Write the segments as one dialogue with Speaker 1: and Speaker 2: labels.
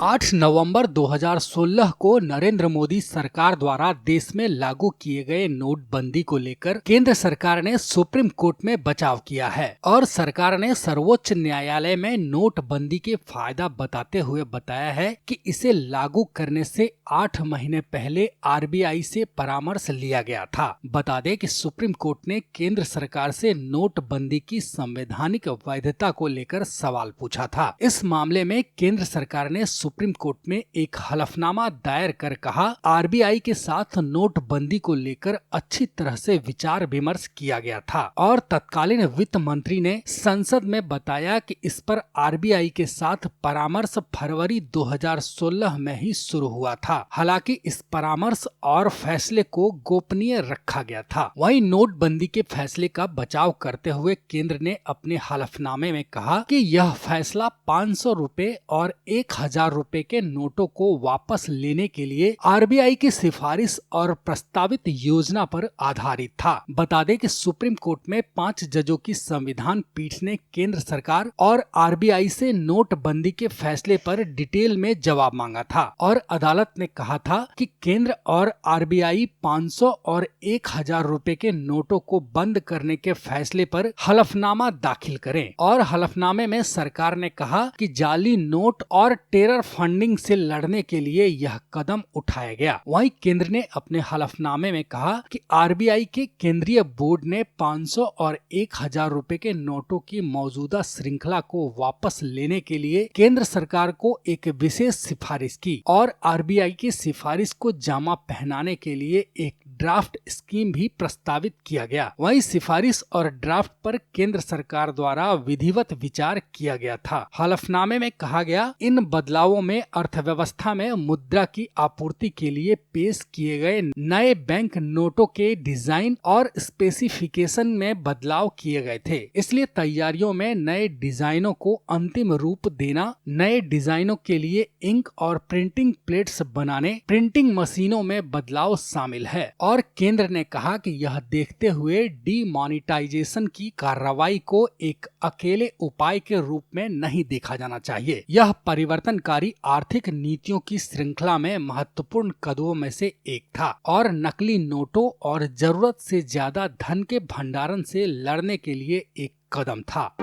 Speaker 1: 8 नवंबर 2016 को नरेंद्र मोदी सरकार द्वारा देश में लागू किए गए नोटबंदी को लेकर केंद्र सरकार ने सुप्रीम कोर्ट में बचाव किया है और सरकार ने सर्वोच्च न्यायालय में नोटबंदी के फायदा बताते हुए बताया है कि इसे लागू करने से 8 महीने पहले आरबीआई से परामर्श लिया गया था। बता दें कि सुप्रीम कोर्ट ने केंद्र सरकार से नोटबंदी की संवैधानिक वैधता को लेकर सवाल पूछा था। इस मामले में केंद्र सरकार ने सुप्रीम कोर्ट में एक हलफनामा दायर कर कहा, आरबीआई के साथ नोटबंदी को लेकर अच्छी तरह से विचार विमर्श किया गया था और तत्कालीन वित्त मंत्री ने संसद में बताया कि इस पर आरबीआई के साथ परामर्श फरवरी 2016 में ही शुरू हुआ था। हालांकि इस परामर्श और फैसले को गोपनीय रखा गया था। वहीं नोटबंदी के फैसले का बचाव करते हुए केंद्र ने अपने हलफनामे में कहा कि यह फैसला 500 रुपए और 1000 रुपए के नोटों को वापस लेने के लिए आरबीआई की सिफारिश और प्रस्तावित योजना पर आधारित था। बता दें कि सुप्रीम कोर्ट में 5 जजों की संविधान पीठ ने केंद्र सरकार और आरबीआई से नोटबंदी के फैसले पर डिटेल में जवाब मांगा था और अदालत ने कहा था कि केंद्र और आरबीआई 500 और 1000 रुपए के नोटों को बंद करने के फैसले पर हलफनामा दाखिल करें और हलफनामे में सरकार ने कहा कि जाली नोट और टेरर फंडिंग से लड़ने के लिए यह कदम उठाया गया। वहीं केंद्र ने अपने हलफनामे में कहा कि आरबीआई के केंद्रीय बोर्ड ने 500 और 1000 रुपए के नोटों की मौजूदा श्रृंखला को वापस लेने के लिए केंद्र सरकार को एक विशेष सिफारिश की और आरबीआई की सिफारिश को जामा पहनाने के लिए एक ड्राफ्ट स्कीम भी प्रस्तावित किया गया। वहीं सिफारिश और ड्राफ्ट पर केंद्र सरकार द्वारा विधिवत विचार किया गया था। हलफनामे में कहा गया, इन बदलावों में अर्थव्यवस्था में मुद्रा की आपूर्ति के लिए पेश किए गए नए बैंक नोटों के डिजाइन और स्पेसिफिकेशन में बदलाव किए गए थे। इसलिए तैयारियों में नए डिजाइनों को अंतिम रूप देना, नए डिजाइनों के लिए इंक और प्रिंटिंग प्लेट्स बनाने, प्रिंटिंग मशीनों में बदलाव शामिल है। और केंद्र ने कहा कि यह देखते हुए डीमोनेटाइजेशन की कार्रवाई को एक अकेले उपाय के रूप में नहीं देखा जाना चाहिए। यह परिवर्तनकारी आर्थिक नीतियों की श्रृंखला में महत्वपूर्ण कदमों में से एक था और नकली नोटों और जरूरत से ज्यादा धन के भंडारण से लड़ने के लिए एक कदम था।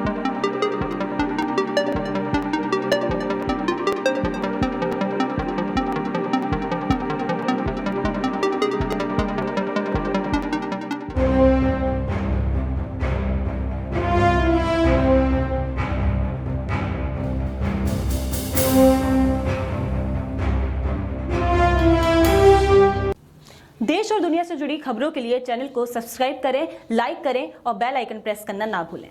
Speaker 2: देश और दुनिया से जुड़ी खबरों के लिए चैनल को सब्सक्राइब करें, लाइक करें और बेल आइकन प्रेस करना ना भूलें।